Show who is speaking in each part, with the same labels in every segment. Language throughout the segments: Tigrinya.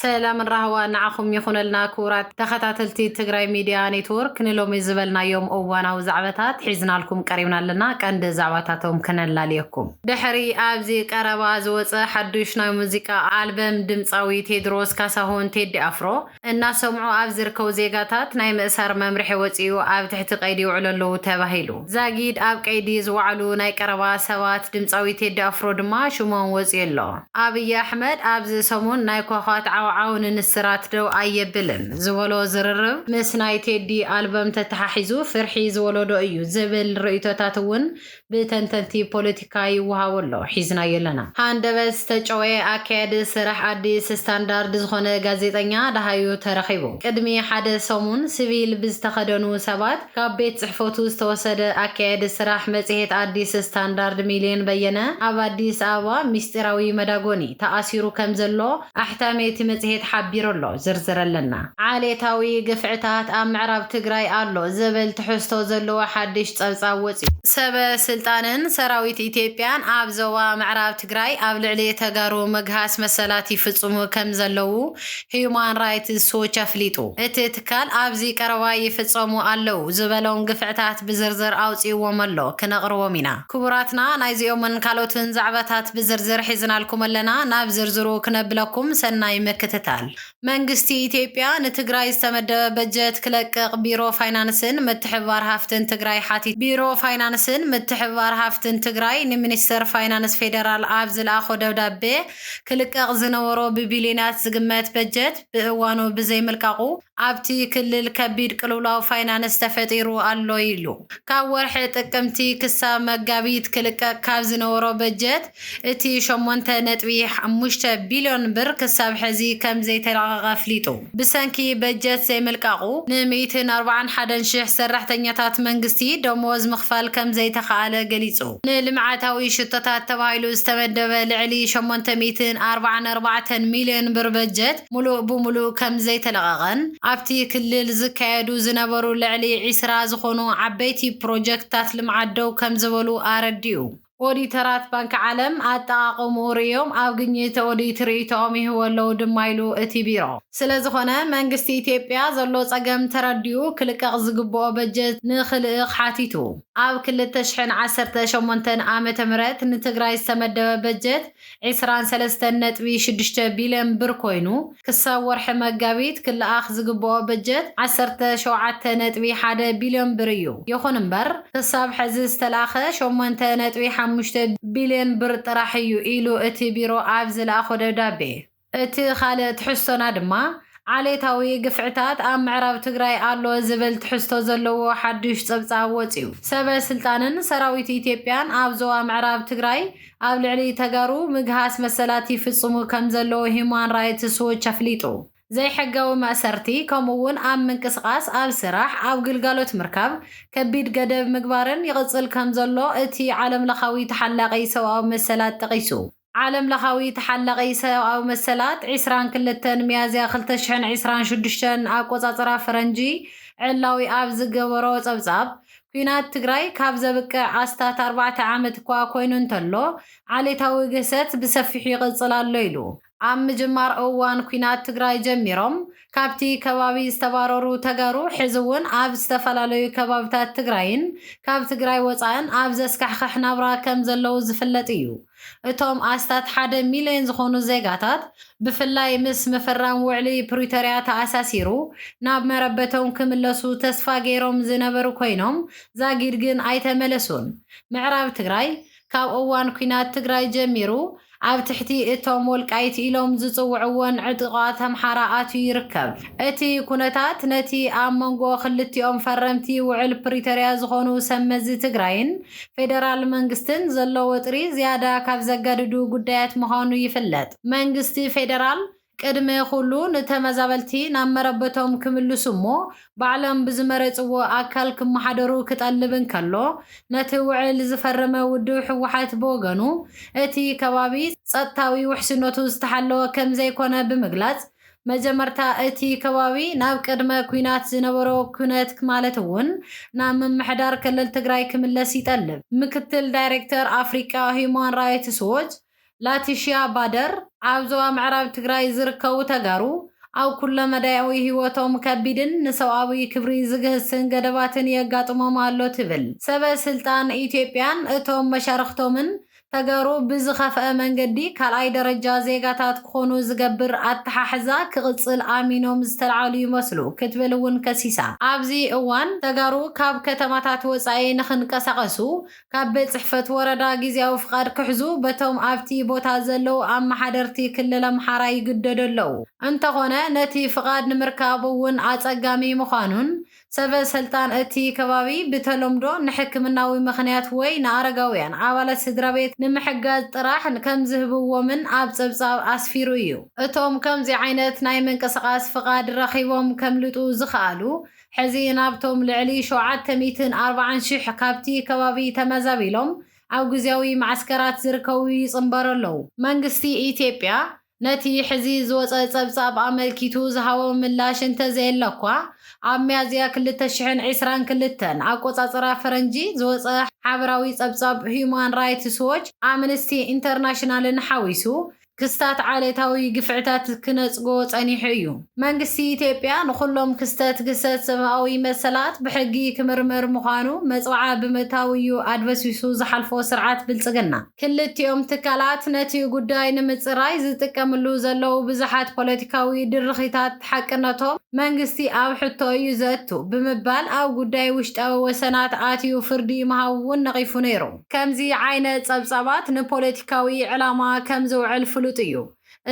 Speaker 1: سلام الرهوة نعخم يخون لنا كورات تختاتلتي تجراي ميديا نيتورك نلوم يزبلنا يوم أوانا وزعبتات حزنا لكم قريبنا لنا كان زعبتاتهم كنا ليكم دحري أبزي كربا زوز حدوشنا موسيقى ألبوم دمصاوي تيدروس كاسهون تيدي أفرو الناس سمعوا أبزر كوزيغاتات نايم إسار ممرحي وطيو أب تحت قيدي وعللو تباهيلو زاقيد أب قيدي زوعلو ناي كربا سوات دمصاوي تيدي أفرو دما شمون وزيلو أبي أحمد أبزي سمون ناي كوخات عون السرات دو أيبلن زولو زررب مسناي تيدي ألبوم تتححزو فرحي زولو دو أيو زبل رئيتو تاتون بتنتنتي بوليتيكاي وهاولو حيزنا يلنا هاند بس تجوي أكيد سرح أديس ستاندارد زخونة غازيتانيا دهايو ترخيبو قدمي حد سومون سيفيل بزتخدنو سبات كابيت صحفوتو استوسد أكيد سرح مزيهت أديس ستاندارد مليون بينا أب أديس أبا مستراوي مداغوني تأثيرو كمزلو أحتامي مزيهت حبيرلو زرزرلنا عاليتاوي قفعتات معرب تقراي أرلو زبل تحستو زلو حدش تصوصي سبا سلطانن سراويت إثيوبيان أبزوا معرب تقراي أبلعلي تقارو مقهاس مسالاتي فتصمو كمزلو هيومان رايت سوچا فليتو اتتكال أبزي كرواي فتصمو ألو زبلون قفعتات بزرزر أوصي وملو كنقرو منا كبراتنا نايزيو من كالوتن زعبتات بزرزر حزنا لكم لنا نابزرزرو كنبلكم سناي مكتتال منغستي إثيوبيا نتقراي استمد بجت كلق بيرو فاينانسن متحوار هافتن تقراي حاتي بيرو فاينانسن متحوار هافتن تقراي نمنستر فاينانس فيدرال أبزل أخو دودابي كلق زنورو ببليونات زقمات بجت بأوانو بزي ملقاقو أبتي كل الكبير كلولاو فاينانس تفتيرو ألو يلو كاورح تقمتي كسا مقابيت كلق كابزنورو بجت اتي شمونتا نتويح 5 بليون بر كساب حزي كم زي تلغى فليتو بسانكي بجت زي ملقاقو نميتن 41 شح سرحتنياتات منغستي دموز مخفال كم زي تخالة قليصو نلمعاتاوي شتتات تبايلو استمدب لعلي شمونتا 244 مليون بر بجت ملو بملو كم زي تلغغن أبتي كل زكايدو زنبرو لعلي عسرا زخونو عبيتي بروجكتات لمعدو كم زولو آرديو ኦዲተራት ባንክ ዓለም አጣቃቀሙ ሪዮም ኣብ ግኝተ ኦዲተሪቶም ይህወለው ድማይሉ እቲ ቢሮ ስለዝኾነ መንግስቲ ኢትዮጵያ ዘሎ ጸገም ተረዲኡ ክልቀቕ ዝግብኦ በጀት ንኽልእኽ ሓቲቱ ኣብ 2018 ዓመተ ምህረት ንትግራይ ዝተመደበ በጀት 23.6 ቢልዮን ብር ኮይኑ ክሳብ ወርሒ መጋቢት ክልኣኽ ዝግብኦ በጀት 17.1 ቢልዮን ብር እዩ ይኹን እምበር ክሳብ ሕዚ ዝተላኸ 8.5 بليون بر طرحيو إلو اتي بيرو أبزل أخو دبدابي اتي خالد تحسونا دما عليتاوي قفعتات أم معرب تقراي أرلو زبل تحستو زلو حدوش صبصاوتيو سبا سلطانن سراويت إثيوبيان أبزوا معرب تقراي أبلعلي تقارو مقهاس مسالاتي فتصمو كمزلو هيمان رايت سوى شفليتو زي حقاو مأسرتي كمون أم منكسقاس أب سراح أو قلقالوت مركب كبيد قدب مقبارن يغزل كمزلو اتي عالم لخاوي تحلقي سوا أو مسالات تقيسو عالم لخاوي تحلقي سوا أو مسالات عسران كلتن ميازيا خلتشحن عسران شدشتن أب قصاصرا فرنجي علاوي أب زقورو صبصاب كينات تقراي كاب زبك عستات 4 عامت كوا كوينون تلو عليتاوي قست بسفحي غزلال ليلو عم جمار أوان كينات تقراي جميرهم كابتي كبابي استبارورو تقارو حزوون عب استفلالوي كبابتات تقراين كاب تقراي وطعن عب زسكحخح نابرا كم زلو زفلتيو اتوم استات 1 مليون زخونو زيغاتات بفلاي مس مفران وعلي بريتاريات أساسيرو ناب مربتهم كملسو تسفا غيروم زنبرو كوينوم زاقير جن ايتملسون معراب تقراي كاب أوان كينات تقراي جميرو عب تحتي اتوم والقايت إلوم زصوعوان عدقات محراءات يركب اتي كونتات نتي آمنغو خلتي فرمتي وعل بريتاريا زخونو سمز تقراين فيدرال منغستن زلو وطري زيادة كاب زقاددو قدايات مخانو يفلت منغستي فيدرال قدمي خلو نتمزابلتي نامربتهم كملسمو بعلم بزمرصو اكل كمحدرو كتقلبن كلو نتوعل زفرمه ودو حوحات بوغنو اتي كبابي صطاوي وحسنوتو استحلو كم زيكونه بمغلاص مجمرتا اتي كبابي ناب قدمه كوينات زنبرو كونت مالتون نام محدار كلل تግራይ كملس يطلب مكتل دايركتور افريكا هيومان رايتس ووتش ላቲሽያ ባደር ኣብ ዞባ ምዕራብ ትግራይ ዝርከቡ ተጋሩ ኣብ ኩለ መዳያዊ ህይወቶም ከቢድን ንሰብኣዊ ክብሪ ዝግህስን ገደባትን የጋጥሞም ኣሎ ትብል ሰበ ስልጣን ኢትዮጵያን እቶም መሻርክቶምን ተጋሩ ብዝኸፍአ መንገዲ ካልኣይ ደረጃ ዜጋታት ክኾኑ ዝገብር ኣተሓሕዛ ክቕፅል ኣሚኖም ዝተልዓሉ ይመስሉ ክትብል እውን ከሲሳ ኣብዚ እዋን ተጋሩ ካብ ከተማታት ወፃኢ ንኽንቀሳቐሱ ካብ ቤት ጽሕፈት ወረዳ ጊዜያዊ ፍቃድ ክሕዙ በቶም ኣብቲ ቦታ ዘለው ኣመሓደርቲ ክልል ኣምሓራ ይግደዱ ኣለው። እንተኾነ ነቲ ፍቃድ ንምርካብ እውን ኣጸጋሚ ምዃኑን ሰበ ስልጣን እቲ ከባቢ ብተለምዶ ንሕክምናዊ ምኽንያት ወይ ንኣረጋውያን ኣባላት ስድራ ቤት ንምሕጋዝ ጥራሕ ከም ዝህብዎምን ኣብ ጸብጻብ ኣስፊሩ እዩ። እቶም ከምዚ ዓይነት ናይ ምንቅስቓስ ፍቃድ ረኺቦም ከምልጡ ዝኽኣሉ ሕዚ ናብቶም ልዕሊ 740,000 ካብቲ ከባቢ ተመዛቢሎም ኣብ ግዜያዊ ማዕስከራት ዝርከቡ ይጽንበሩ ኣለው። መንግስቲ ኢትዮጵያ ነቲ ሕዚ ዝወፀ ጸብጻብ ኣመልኪቱ ዝሃቦ ምላሽ እንተዘየለኳ ኣብ ሚያዝያ 2022 ኣቆጻጽራ ፈረንጂ ዝወፀ ሓበራዊ ጸብጻብ ሂዩማን ራይትስ ዎች ኣምነስቲ ኢንተርናሽናልን ሓዊሱ ክስታት ዓሌታዊ ግፍዕታት ክነጽጎ ጸኒሑ እዩ። መንግስቲ ኢትዮጵያ ንኹሎም ክስተት ግሰት ሰብኣዊ መሰላት ብሕጊ ክምርምር ምዃኑ መጽዋዓ ብምእታዊዩ ኣድበስቢሱ ዝሓልፎ ስርዓት ብልጽግና ክልቲኦም ትካላት ነቲ ጉዳይ ንምጽራይ ዝጥቀምሉ ዘለው ብዙሓት ፖለቲካዊ ድርኺታት ሓቅነቶም መንግስቲ ኣብ ሕቶ እዩ ዘእቱ ብምባል ኣብ ጉዳይ ውሽጣዊ ወሰናት ኣትዩ ፍርዲ ምሃብ እውን ነቒፉ ነይሩ። ከምዚ ዓይነት ጸብጻባት ንፖለቲካዊ ዕላማ ከም ዝውዕል ፍሉጥ እዩ።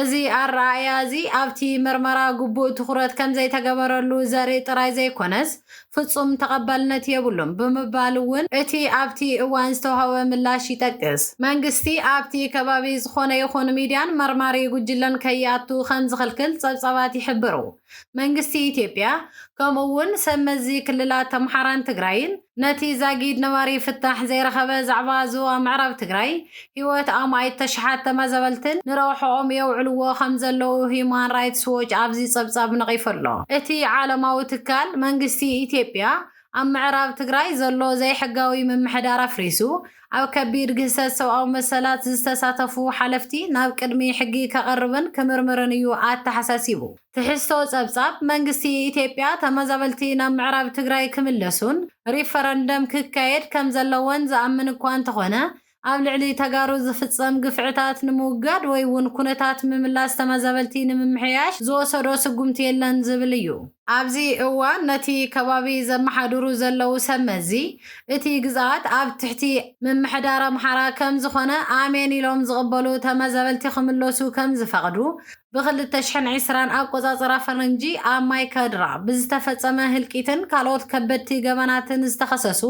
Speaker 1: እዚ ኣረኣእያ እዚ ኣብቲ ምርመራ ግቡእ ትኹረት ከም ዘይተገበረሉ ዘርኢ ጥራይ ዘይኮነስ ፍጹም ተቐባልነት የብሉን ብምባል እውን እቲ ኣብቲ እዋን ዝተውሃበ ምላሽ ይጠቅስ። መንግስቲ ኣብቲ ከባቢ ዝኾነ ይኹን ሚድያን መርማሪ ጉጅለን ከይኣቱ ከም ዝኽልክል ጸብጻባት ይሕብሩ። መንግስቲ ኢትዮጵያ ከምኡውን ሰመዚ ክልላት ኣምሓራን ትግራይን ነቲ ዛጊድ ነባሪ ፍታሕ ዘይረኸበ ዛዕባ ዞባ ምዕራብ ትግራይ ህይወት ኣማይት ተሽሓት ተመዛበልትን ንረውሖኦም የውዕልዎ ከም ዘለው ሂዩማን ራይትስ ዎች ኣብዚ ጸብጻብ ነቒፉ ኣሎ። እቲ ዓለማዊ ትካል መንግስቲ ኢትዮጵያ ኣብ ምዕራብ ትግራይ ዘሎ ዘይሕጋዊ ምምሕዳር ኣፍሪሱ ኣብ ከቢድ ግህሰት ሰብኣዊ መሰላት ዝተሳተፉ ሓለፍቲ ናብ ቅድሚ ሕጊ ከቐርብን ክምርምርን እዩ ኣተሓሳሲቡ። ትሕዝቶ ጸብጻብ መንግስቲ ኢትዮጵያ ተመዛበልቲ ናብ ምዕራብ ትግራይ ክምለሱን ሪፈረንደም ክካየድ ከም ዘለዎን ዝኣምን እኳ እንተኾነ ኣብ ልዕሊ ተጋሩ ዝፍጸም ግፍዕታት ንምውጋድ ወይ እውን ኩነታት ምምላስ ተመዛበልቲ ንምምሕያሽ ዝወሰዶ ስጉምቲ የለን ዝብል እዩ። ኣብዚ እዋን ነቲ ከባቢ ዘመሓድሩ ዘለው ሰመዚ እቲ ግዛት ኣብ ትሕቲ ምምሕዳር ኣምሓራ ከም ዝኾነ ኣሜን ኢሎም ዝቕበሉ ተመዛበልቲ ክምለሱ ከም ዝፈቕዱ ብ2020 ኣቆጻጽራ ፈረንጂ ኣብ ማይካድራ ብዝተፈጸመ ህልቂትን ካልኦት ከበድቲ ገበናትን ዝተኸሰሱ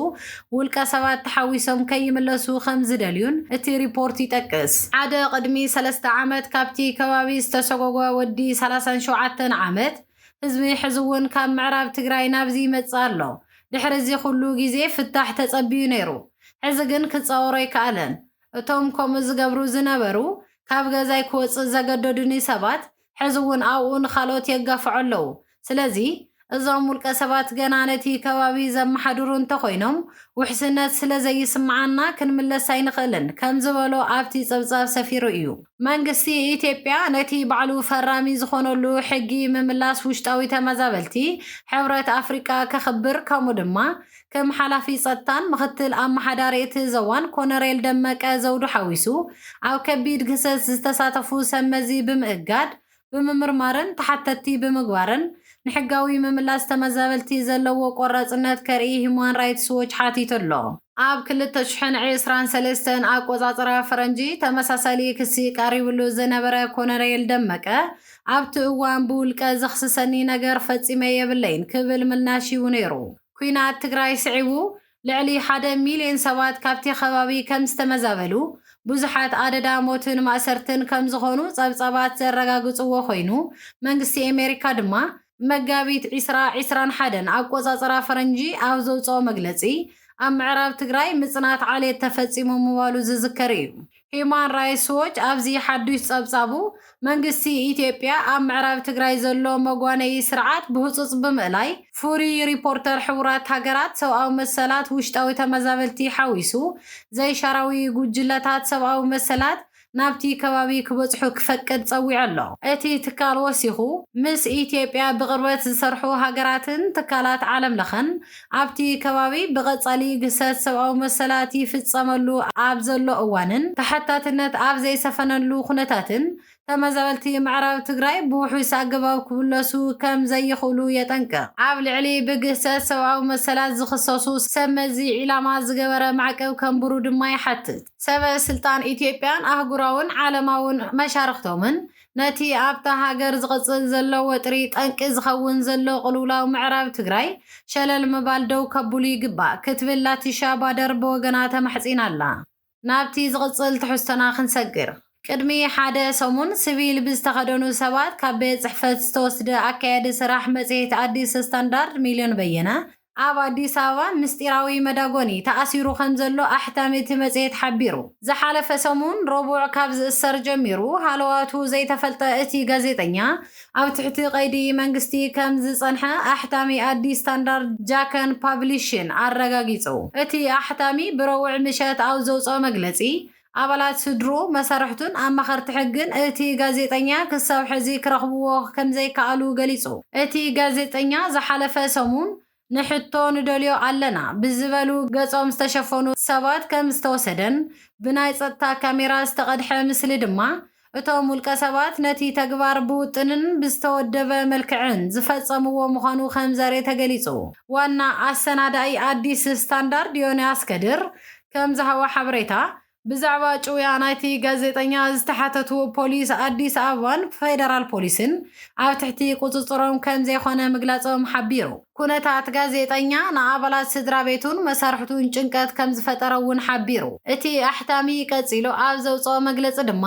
Speaker 1: ውልቀ ሰባት ተሓዊሶም ከይምለሱ ከም ዝደልዩን እቲ ሪፖርት ይጠቅስ። ሓደ ቅድሚ 3 ዓመት ካብቲ ከባቢ ዝተሰጎጎ ወዲ 37 ዓመት ህዝቢ ሕዝውን ካብ ምዕራብ ትግራይ ናብዚ ይመጽእ ኣሎ። ድሕሪ እዚ ኩሉ ግዜ ፍታሕ ተጸቢዩ ነይሩ። ሕዚ ግን ክጻወሮ ይከኣለን። እቶም ከምኡ ዝገብሩ ዝነበሩ ካብ ገዛይ ክወፅእ ዘገደዱኒ ሰባት ሕዚ እውን ኣብኡ ንኻልኦት የጋፍዑ ኣለው። ስለዚ እዞም ውልቀ ሰባት ገና ነቲ ከባቢ ዘመሓድሩ እንተኾይኖም ውሕስነት ስለ ዘይስምዓና ክንምለስ ኣይንኽእልን ከም ዝበሎ ኣብቲ ጸብጻብ ሰፊሩ እዩ። መንግስቲ ኢትዮጵያ ነቲ ባዕሉ ፈራሚ ዝኾነሉ ሕጊ ምምላስ ውሽጣዊ ተመዛበልቲ ሕብረት ኣፍሪቃ ከኽብር ከምኡ ድማ ከም ሓላፊ ጸጥታን ምክትል ኣመሓዳሪ እቲ ዘዋን ኮነሬል ደመቀ ዘውዱ ሓዊሱ ኣብ ከቢድ ግሰት ዝተሳተፉ ሰመዚ ብምእጋድ ብምምርማርን ተሓተቲ ብምግባርን ንሕጋዊ ምምላስ ተመዛበልቲ ዘለዎ ቆራጽነት ከርኢ ሂዩማን ራይትስ ዎች ሓቲቱ ኣሎ። ኣብ 2023 ኣቆጻጽራ ፈረንጂ ተመሳሳሊ ክሲ ቀሪብሉ ዝነበረ ኮነሬል ደመቀ ኣብቲ እዋን ብውልቀ ዘኽስሰኒ ነገር ፈጺመ የብለይን ክብል ምላሽው ነይሩ። ኩናት ትግራይ ስዒቡ ልዕሊ 1 ሚልዮን ሰባት ካብቲ ከባቢ ከም ዝተመዛበሉ ብዙሓት ኣደዳ ሞትን ማእሰርትን ከም ዝኾኑ ጸብጻባት ዘረጋግጽዎ ኮይኑ መንግስቲ ኣሜሪካ ድማ መጋቢት 2021 ኣቆጻጽራ ፈረንጂ ኣብ ዘውፅኦ መግለጺ ኣብ ምዕራብ ትግራይ ምጽናት ዓሌት ተፈጺሙ ምባሉ ዝዝከር እዩ። ሂዩማን ራይትስ ዎች ኣብዚ ሓዱሽ ጸብጻቡ መንግስቲ ኢትዮጵያ ኣብ ምዕራብ ትግራይ ዘሎ መጓነዪ ስርዓት ብህጹጽ ብምእላይ ፍሩይ ሪፖርተር ሕቡራት ሃገራት ሰብኣዊ መሰላት ውሽጣዊ ተመዛበልቲ ሓዊሱ ዘይሻራዊ ጉጅለታት ሰብኣዊ መሰላት ናብቲ ከባቢ ክበጽሑ ክፈቅድ ጸዊዑ ኣሎ። እቲ ትካል ወሲኹ ምስ ኢትዮጵያ ብቅርበት ዝሰርሑ ሃገራትን ትካላት ዓለም ለኸን ኣብቲ ከባቢ ብቐጻሊ ግሰት ሰብኣዊ መሰላት ይፍጸመሉ ኣብ ዘሎ እዋንን ተሓታትነት ኣብ ዘይሰፈነሉ ኩነታትን ተመዛበልቲ ምዕራብ ትግራይ ብውሑስ ኣገባብ ክብለሱ ከም ዘይኽእሉ የጠንቅቕ። ኣብ ልዕሊ ብግሰት ሰብኣዊ መሰላት ዝኽሰሱ ሰብ መዚ ዒላማ ዝገበረ ማዕቀብ ከንብሩ ድማ ይሓትት። ሰበስልጣን ኢትዮጵያን ኣህጉራውን ዓለማውን መሻርክቶምን ነቲ ኣብታ ሃገር ዝቕጽል ዘሎ ወጥሪ ጠንቂ ዝኸውን ዘሎ ቅልውላው ምዕራብ ትግራይ ሸለል ምባል ደው ከብሉ ይግባእ ክትብል ላቲሻ ባደር ብወገና ተማሕጺና ኣላ። ናብቲ ዝቕጽል ትሕዝቶና ክንሰግር ቅድሚ ሓደ ሰሙን ሲቪል ብዝተኸደኑ ሰባት ካብ ቤት ጽሕፈት ዝተወስደ ኣካያዲ ስራሕ መጽሔት ኣዲስ ስታንዳርድ ሚልዮን በየነ ኣብ ኣዲስ ኣበባ ምስጢራዊ መዳጎኒ ተኣሲሩ ከም ዘሎ ኣሕታሚ እቲ መጽሔት ሓቢሩ። ዝሓለፈ ሰሙን ረቡዕ ካብ ዝእሰር ጀሚሩ ሃለዋቱ ዘይተፈልጠ እቲ ጋዜጠኛ ኣብ ትሕቲ ቀይዲ መንግስቲ ከም ዝጸንሐ ኣሕታሚ ኣዲስ ስታንዳርድ ጃከን ፓብሊሽን ኣረጋጊጹ። እቲ ኣሕታሚ ብረቡዕ ምሸት ኣብ ዘውፅኦ መግለጺ ኣባላት ስድሩ መሰርሕቱን ኣማኸርቲ ሕግን እቲ ጋዜጠኛ ክሳብ ሕዚ ክረኽብዎ ከም ዘይከኣሉ ገሊጹ። እቲ ጋዜጠኛ ዝሓለፈ ሰሙን ንሕቶ ንደልዮ ኣለና ብዝበሉ ገጾም ዝተሸፈኑ ሰባት ከም ዝተወሰደን ብናይ ጸጥታ ካሜራ ዝተቐድሐ ምስሊ ድማ እቶም ውልቀ ሰባት ነቲ ተግባር ብውጥንን ብዝተወደበ መልክዕን ዝፈጸምዎ ምዃኑ ከም ዘርኢ ተገሊጹ። ዋና ኣሰናዳኢ ኣዲስ ስታንዳርድ ዮናስ ከድር ከም ዝሃቦ ሓበሬታ ብዛዕባ ጭውያ ናይቲ ጋዜጠኛ ዝተሓተቱ ፖሊስ ኣዲስ ኣበባን ፌደራል ፖሊስን ኣብ ትሕቲ ቁፅጽሮም ከም ዘይኾነ ምግላጾም ሓቢሩ። ኩነታት ጋዜጠኛ ንኣባላት ስድራ ቤቱን መሳርሕቱን ጭንቀት ከም ዝፈጠረ እውን ሓቢሩ። እቲ ኣሕታሚ ቀጺሉ ኣብ ዘውፅኦ መግለጺ ድማ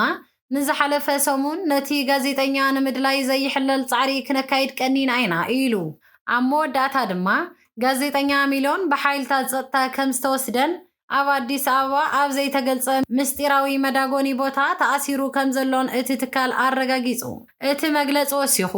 Speaker 1: ንዝሓለፈ ሰሙን ነቲ ጋዜጠኛ ንምድላይ ዘይሕለል ጻዕሪ ክነካይድ ቀኒና ኢና ኢሉ። ኣብ መወዳእታ ድማ ጋዜጠኛ ሚልዮን ብሓይልታት ጸጥታ ከም ዝተወስደን ኣብ ኣዲስ ኣበባ ኣብ ዘይተገልጸ ምስጢራዊ መዳጎኒ ቦታ ተኣሲሩ ከም ዘሎን እቲ ትካል ኣረጋጊጹ። እቲ መግለጺ ወሲኹ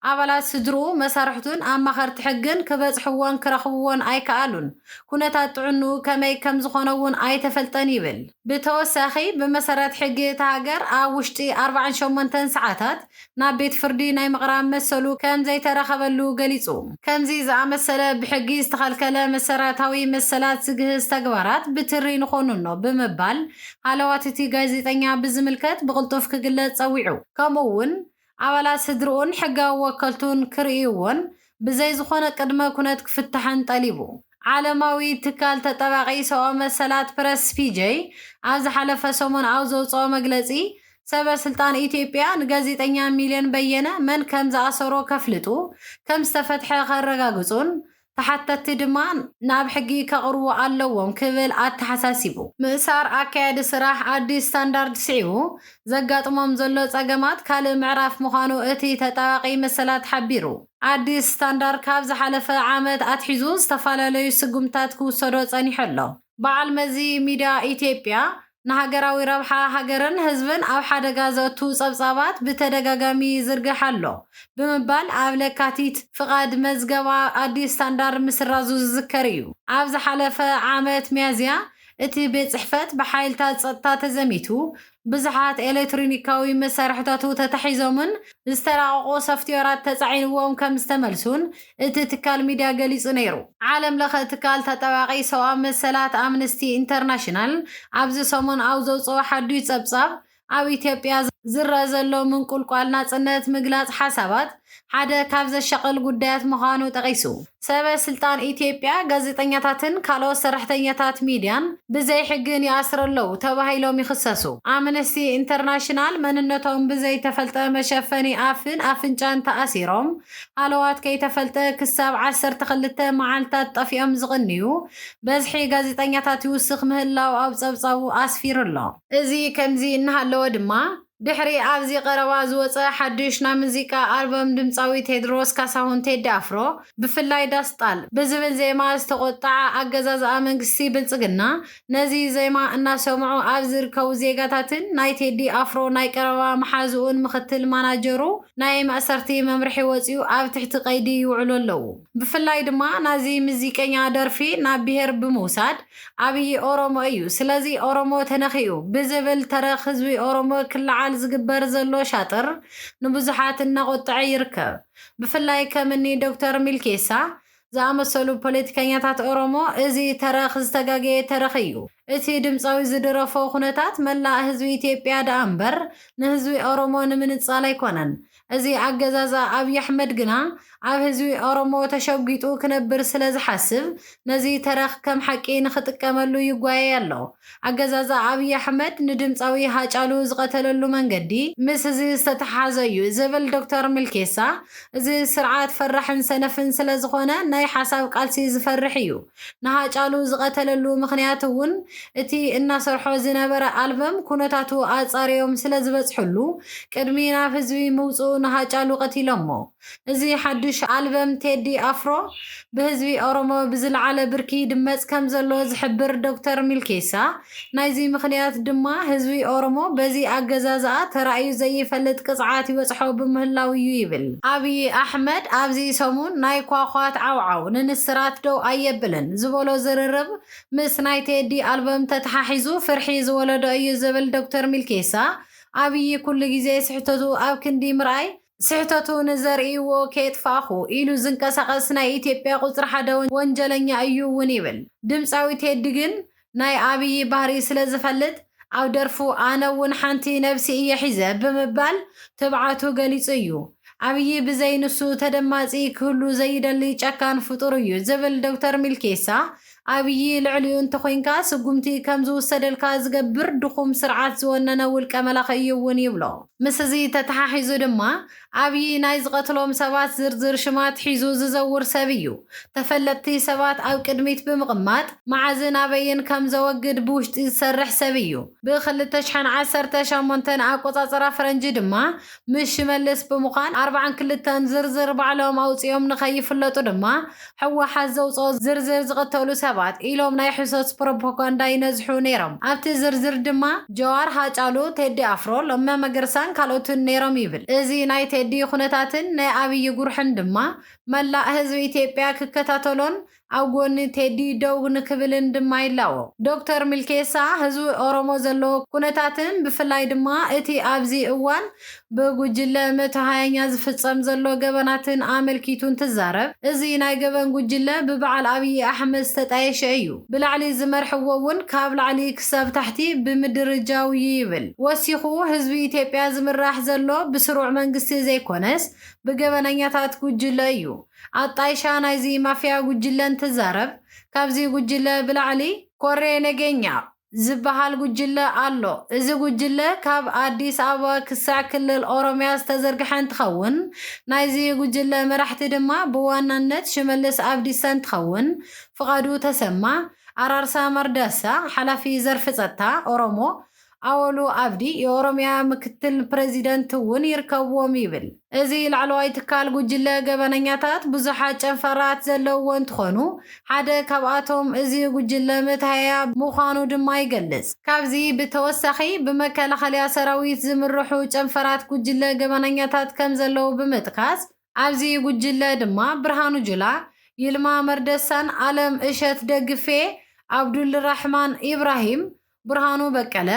Speaker 1: ኣባላት ስድሩ መሳርሕቱን ኣማኸርቲ ሕግን ክበጽሕዎን ክረኽብዎን ኣይከኣሉን ኩነታት ጥዕኑ ከመይ ከም ዝኾነ እውን ኣይተፈልጠን ይብል። ብተወሳኺ ብመሰረት ሕጊ እቲ ሃገር ኣብ ውሽጢ 48 ሰዓታት ናብ ቤት ፍርዲ ናይ ምቕራብ መሰሉ ከም ዘይተረኸበሉ ገሊጹ። ከምዚ ዝኣመሰለ ብሕጊ ዝተኸልከለ መሰረታዊ መሰላት ዝግህዝ ተግባራት ብትሪ ንኾኑኖ ብምባል ሃለዋት እቲ ጋዜጠኛ ብዝምልከት ብቕልጡፍ ክግለጽ ጸዊዑ። ከምኡውን ኣባላት ስድሩኡን ሕጋዊ ወከልቱን ክርእይዎን ብዘይ ዝኾነ ቅድመ ኩነት ክፍትሐን ጠሊቡ። ዓለማዊ ትካል ተጠባቂ ሰብኣዊ መሰላት ፕረስ ፒጄ ኣብ ዝሓለፈ ሰሙን ኣብ ዘውፅኦ መግለጺ ሰበስልጣን ኢትዮጵያ ንጋዜጠኛ ሚልዮን በየነ መን ከም ዝኣሰሮ ከፍልጡ ከም ዝተፈትሐ ከረጋግጹን ተሓተቲ ድማ ናብ ሕጊ ከቕርቡ ኣለዎም ክብል ኣተሓሳሲቡ። ምእሳር ኣካያዲ ስራሕ ኣዲስ ስታንዳርድ ስዒቡ ዘጋጥሞም ዘሎ ጸገማት ካልእ ምዕራፍ ምዃኑ እቲ ተጣባቂ መሰላት ሓቢሩ። ኣዲስ ስታንዳርድ ካብ ዝሓለፈ ዓመት ኣትሒዙ ዝተፈላለዩ ስጉምታት ክውሰዶ ጸኒሑ ኣሎ። በዓል መዚ ሚድያ ኢትዮጵያ ንሃገራዊ ረብሓ ሃገርን ህዝብን ኣብ ሓደጋ ዘእቱ ጸብጻባት ብተደጋጋሚ ይዝርግሕ ኣሎ ብምባል ኣብ ለካቲት ፍቓድ መዝገባ ኣዲስ ስታንዳርድ ምስራዙ ዝዝከር እዩ። ኣብ ዝሓለፈ ዓመት ሚያዝያ እቲ ቤት ጽሕፈት ብሓይልታት ጸጥታ ተዘሚቱ ብዙሓት ኤሌክትሮኒካዊ መሳርሕታቱ ተታሒዞምን ዝተራቐቑ ሶፍትዌራት ተጻዒንዎም ከም ዝተመልሱን እቲ ትካል ሚድያ ገሊጹ ነይሩ። ዓለም ለኸ ትካል ተጠባቂ ሰብኣዊ መሰላት ኣምነስቲ ኢንተርናሽናል ኣብዚ ሰሙን ኣብ ዘውፅኦ ሓዱሽ ጸብጻብ ኣብ ኢትዮጵያ ዝረአ ዘሎ ምንቁልቋል ናጽነት ምግላጽ ሓሳባት ሓደ ካብ ዘሸቕል ጉዳያት ምዃኑ ጠቒሱ። ሰበስልጣን ኢትዮጵያ ጋዜጠኛታትን ካልኦት ሰራሕተኛታት ሚድያን ብዘይ ሕግን ይኣስሩ ኣለዉ ተባሂሎም ይኽሰሱ። ኣምነስቲ ኢንተርናሽናል መንነቶም ብዘይ ተፈልጠ መሸፈኒ ኣፍን ኣፍንጫን ተኣሲሮም ሃለዋት ከይተፈልጠ ክሳብ 12 መዓልታት ጠፊኦም ዝቕንዩ በዝሒ ጋዜጠኛታት ይውስኽ ምህላው ኣብ ጸብጻቡ ኣስፊሩ ኣሎ። እዚ ከምዚ እናሃለወ ድማ ድሕሪ ኣብዚ ቀረባ ዝወፀ ሓድሽ ናይ ሙዚቃ ኣልበም ድምፃዊ ቴድሮስ ካሳሁን ቴዲ ኣፍሮ ብፍላይ ዳስጣል ብዝብል ዜማ ዝተቆጣዐ ኣገዛዝኣ መንግስቲ ብልጽግና ነዚ ዜማ እናሰምዑ ኣብ ዝርከቡ ዜጋታትን ናይ ቴዲ ኣፍሮ ናይ ቀረባ መሓዝኡን ምክትል ማናጀሩ ናይ ማእሰርቲ መምርሒ ወፂኡ ኣብ ትሕቲ ቀይዲ ይውዕሉ ኣለዉ። ብፍላይ ድማ ናዚ ሙዚቀኛ ደርፊ ናብ ብሄር ብምውሳድ ኣብይ ኦሮሞ እዩ ስለዚ ኦሮሞ ተነኺኡ ብዝብል ተረኽ ህዝቢ ኦሮሞ ክልዓል ዝግበር ዘሎ ሻጥር ንብዙሓት እናቆጥዐ ይርከብ። ብፍላይ ከምኒ ዶክተር ሚልኬሳ ዝኣመሰሉ ፖለቲከኛታት ኦሮሞ እዚ ተረኽ ዝተጋገየ ተረኽ እዩ። እቲ ድምፃዊ ዝደረፎ ኩነታት መላእ ህዝቢ ኢትዮጵያ ዳኣ እምበር ንህዝቢ ኦሮሞ ንምንጻል ኣይኮነን። እዚ ኣገዛዛ ኣብይ ኣሕመድ ግና ኣብ ህዝቢ ኦሮሞ ተሸጊጡ ክነብር ስለ ዝሓስብ ነዚ ተረኽ ከም ሓቂ ንኽጥቀመሉ ይጓየ ኣሎ። ኣገዛዛ ኣብይ ኣሕመድ ንድምፃዊ ሃጫሉ ዝቐተለሉ መንገዲ ምስ እዚ ዝተተሓሓዘ እዩ ዝብል ዶክተር ሚልኬሳ እዚ ስርዓት ፈራሕን ሰነፍን ስለ ዝኾነ ናይ ሓሳብ ቃልሲ ዝፈርሕ እዩ። ንሃጫሉ ዝቐተለሉ ምክንያት እውን እቲ እናሰርሖ ዝነበረ ኣልበም ኩነታቱ ኣጻሪዮም ስለ ዝበጽሕሉ ቅድሚ ናብ ህዝቢ ምውፅኡ ንሃጫሉ ቀቲሎሞ። እዚ ሓድሽ ኣልበም ቴዲ ኣፍሮ ብህዝቢ ኦሮሞ ብዝለዓለ ብርኪ ድመጽ ከም ዘሎ ዝሕብር ዶክተር ሚልኬሳ ናይዚ ምክንያት ድማ ህዝቢ ኦሮሞ በዚ ኣገዛዝኣ ተራእዩ ዘይፈልጥ ቅጽዓት ይበጽሖ ብምህላው እዩ ይብል። ኣብይ ኣሕመድ ኣብዚ ሰሙን ናይ ኳኳት ዓውዓው ንንስራት ደው ኣየብልን ዝበሎ ዝርርብ ምስ ናይ ቴዲ ኣልበም ተተሓሒዙ ፍርሒ ዝወለዶ እዩ ዝብል ዶክተር ሚልኬሳ ኣብይ ኩሉ ግዜ ስሕተቱ ኣብ ክንዲ ምርኣይ ስሕተቱ ንዘርእይዎ ከየጥፋኹ ኢሉ ዝንቀሳቐስ ናይ ኢትዮጵያ ቁፅሪ ሓደ ወንጀለኛ እዩ እውን ይብል። ድምፃዊ ቴዲ ግን ናይ ኣብይ ባህሪ ስለ ዝፈልጥ ኣብ ደርፉ ኣነ እውን ሓንቲ ነብሲ እየ ሒዘ ብምባል ትብዓቱ ገሊጹ እዩ። ኣብይ ብዘይ ንሱ ተደማፂ ክህሉ ዘይደሊ ጨካን ፍጡር እዩ ዝብል ዶክተር ሚልኬሳ ኣብይ ልዕልዩ እንተኮይንካ ስጉምቲ ከም ዝውሰደልካ ዝገብር ድኹም ስርዓት ዝወነነ ውልቀ መላኽ እዩ እውን ይብሎ። ምስ እዚ ተተሓሒዙ ድማ ኣብይ ናይ ዝቐትሎም ሰባት ዝርዝር ሽማት ሒዙ ዝዘውር ሰብ እዩ። ተፈለጥቲ ሰባት ኣብ ቅድሚት ብምቕማጥ መዓዝን ኣበይን ከም ዘወግድ ብውሽጢ ዝሰርሕ ሰብ እዩ። ብ2018 ኣቆፃፅራ ፈረንጂ ድማ ምስ ሽመልስ ብምዃን 42 ዝርዝር ባዕሎም ኣውፅኦም ንኸይፍለጡ ድማ ሕወሓት ዘውፅኦ ዝርዝር ዝቐተሉ ሰባት ኢሎም ናይ ሕሶት ፕሮፓጋንዳ ይነዝሑ ነይሮም። ኣብቲ ዝርዝር ድማ ጀዋር፣ ሃጫሉ፣ ቴዲ ኣፍሮ፣ ለማ መገርሳን ካልኦትን ነይሮም ይብል። እዚ ናይ ቴዲ ኩነታትን ናይ ኣብይ ጉርሕን ድማ መላእ ህዝቢ ኢትዮጵያ ክከታተሎን ኣብ ጎኒ ቴዲ ደው ንክብልን ድማ ይላዎ። ዶክተር ሚልኬሳ ህዝቢ ኦሮሞ ዘለዎ ኩነታትን ብፍላይ ድማ እቲ ኣብዚ እዋን ብጉጅለ 120ኛ ዝፍጸም ዘሎ ገበናትን ኣመልኪቱን ትዛረብ። እዚ ናይ ገበን ጉጅለ ብበዓል ኣብይ ኣሕመድ ዝተጣየሸ እዩ። ብላዕሊ ዝመርሕዎ እውን ካብ ላዕሊ ክሳብ ታሕቲ ብምድርጃው ይብል። ወሲኹ ህዝቢ ኢትዮጵያ ዝምራሕ ዘሎ ብስሩዕ መንግስቲ ዘይኮነስ ብገበነኛታት ጉጅለ እዩ። ኣጣይሻ ናይዚ ማፍያ ጉጅለን ትዛረብ። ካብዚ ጉጅለ ብላዕሊ ኮሬ ነገኛ ዝበሃል ጉጅለ ኣሎ። እዚ ጉጅለ ካብ ኣዲስ ኣበባ ክሳዕ ክልል ኦሮሚያ ዝተዘርግሐ እንትኸውን ናይዚ ጉጅለ መራሕቲ ድማ ብዋናነት ሽመልስ ኣብዲሳ እንትኸውን ፍቓዱ ተሰማ፣ ኣራርሳ መርዳሳ ሓላፊ ዘርፊ ጸጥታ ኦሮሞ፣ ኣወሉ ኣብዲ የኦሮሚያ ምክትል ፕሬዚደንት እውን ይርከብዎም ይብል። እዚ ላዕለዋይ ትካል ጉጅለ ገበነኛታት ብዙሓት ጨንፈራት ዘለውዎ እንትኾኑ ሓደ ካብኣቶም እዚ ጉጅለ መታያ ምዃኑ ድማ ይገልጽ። ካብዚ ብተወሳኺ ብመከላኸልያ ሰራዊት ዝምርሑ ጨንፈራት ጉጅለ ገበነኛታት ከም ዘለዉ ብምጥቃስ ኣብዚ ጉጅለ ድማ ብርሃኑ ጁላ፣ ይልማ መርደሳን፣ ኣለም እሸት ደግፌ፣ አብዱልራሕማን ኢብራሂም፣ ብርሃኑ በቀለ፣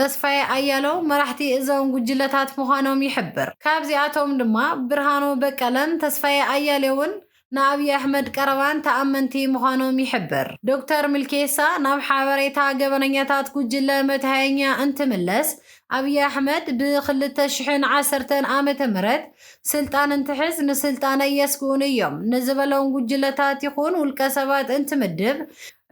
Speaker 1: ተስፋዬ ኣያለው መራሕቲ እዞም ጉጅለታት ምዃኖም ይሕብር። ካብዚኣቶም ድማ ብርሃኑ በቀለን ተስፋዬ ኣያሌውን ንኣብይ ኣሕመድ ቀረባን ተኣመንቲ ምዃኖም ይሕብር። ዶክተር ሚልኬሳ ናብ ሓበሬታ ገበነኛታት ጉጅለ መትሃኛ እንትምለስ ኣብይ ኣሕመድ ብ2010 ዓመተ ምህረት ስልጣን እንትሕዝ ንስልጣነ የስኩን እዮም ንዝበለውን ጉጅለታት ይኹን ውልቀ ሰባት እንትምድብ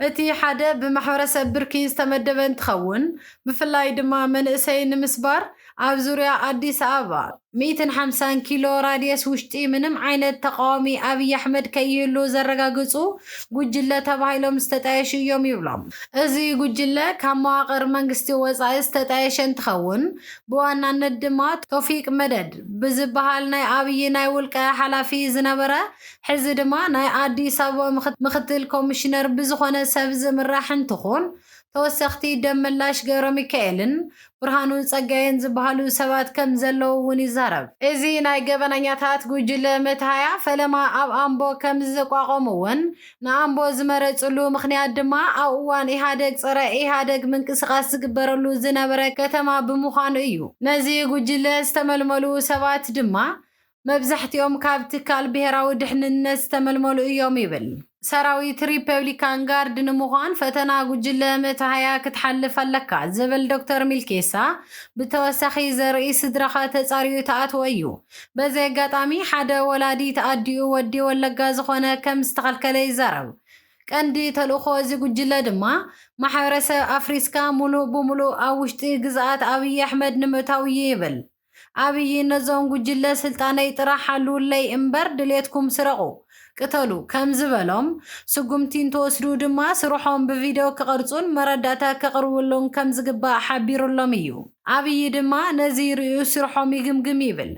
Speaker 1: እቲ ሓደ ብማሕበረሰብ ብርኪ ዝተመደበ እንትኸውን ብፍላይ ድማ መንእሰይ ንምስባር ኣብ ዙርያ ኣዲስ ኣበባ 150 كيلو راديوس وشتي منم عينت تقاومي أبي أحمد كيلو زرقا قصو قجلة تبايلو مستتعيش يوم يولام ازي قجلة كم مواقر منقستي وزعي استتعيشن تخون بوانا ندمات توفيق مدد بزبهال ناي أبي ناي ولكا حلافي زنبرا حز دما ناي عادي سابو مختل كوميشنر بزخونة سابز مراحن تخون توسختي دملاش غيرو ميكائيلن برهانون صقاين زبهالو سبات كم زلو وني زارب ازي ناي غبنانياتات ጉጅለ መታያ ፈለማ ኣብ ኣምቦ ከም ዝቋቋሙውን ንኣምቦ ዝመረጽሉ ምኽንያት ድማ ኣብ እዋን ኢሃደግ ፀረ ኢሃደግ ምንቅስቃስ ዝግበረሉ ዝነበረ ከተማ ብምዃኑ እዩ ነዚ ጉጅለ ዝተመልመሉ ሰባት ድማ መብዛሕትኦም ካብ ትካል ብሄራዊ ድሕንነት ዝተመልመሉ እዮም ይብል ሰራዊት ሪፐብሊካን ጋርድ ንምዃን ፈተና ጉጅለ መታያ ክትሓልፍ ኣለካ ዝብል ዶክተር ሚልኬሳ ብተወሳኺ ዘርኢ ስድራኻ ተጻሪዩ ተኣትዎ እዩ በዚ ኣጋጣሚ ሓደ ወላዲ ተኣዲኡ ወዲ ወለጋ ዝኾነ ከም ዝተኸልከለ ይዛረብ ቀንዲ ተልእኾ እዚ ጉጅለ ድማ ማሕበረሰብ ኣፍሪካ ሙሉእ ብሙሉእ ኣብ ውሽጢ ግዝኣት ኣብይ ኣሕመድ ንምእታው ይብል ኣብይ ነዞም ጉጅለ ስልጣነይ ጥራሕ ሓልውለይ እምበር ድሌትኩም ስረቑ ቅተሉ ከም ዝበሎም ስጉምቲን ተወስዱ ድማ ስርሖም ብቪዲዮ ክቐርጹን መረዳእታ ከቕርቡሎም ከም ዝግባእ ሓቢሩሎም እዩ ኣብይ ድማ ነዚ ርእዩ ስርሖም ይግምግም ይብል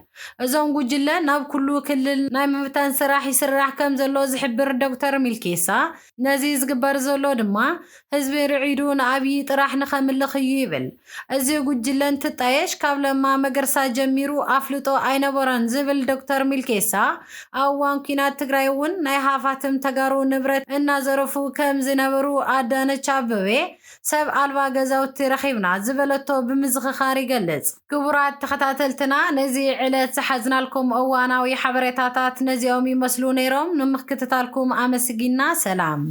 Speaker 1: እዞም ጉጅለ ናብ ኩሉ ክልል ናይ ምብታን ስራሕ ይስራሕ ከም ዘሎ ዝሕብር ዶክተር ሚልኬሳ ነዚ ዝግበር ዘሎ ድማ ህዝቢ ርዒዱ ንኣብይ ጥራሕ ንኸምልኽ እዩ ይብል እዚ ጉጅለ እንትጣየሽ ካብ ለማ መገርሳ ጀሚሩ ኣፍልጦ ኣይነበረን ዝብል ዶክተር ሚልኬሳ ኣብ እዋን ኩናት ትግራይ እውን ናይ ሃፋትም ተጋሩ ንብረት እናዘረፉ ከም ዝነበሩ ኣዳነች ኣበቤ ሰብ ኣልባ ገዛውቲ ረኺብና ዝበለቶ ብምዝኽኻር ይገልጽ ክቡራት ተኸታተልትና ነዚ ዕለት ዝሓዝናልኩም እዋናዊ ሓበሬታታት ነዚኦም ይመስሉ ነይሮም ንምክትታልኩም ኣመስጊና ሰላም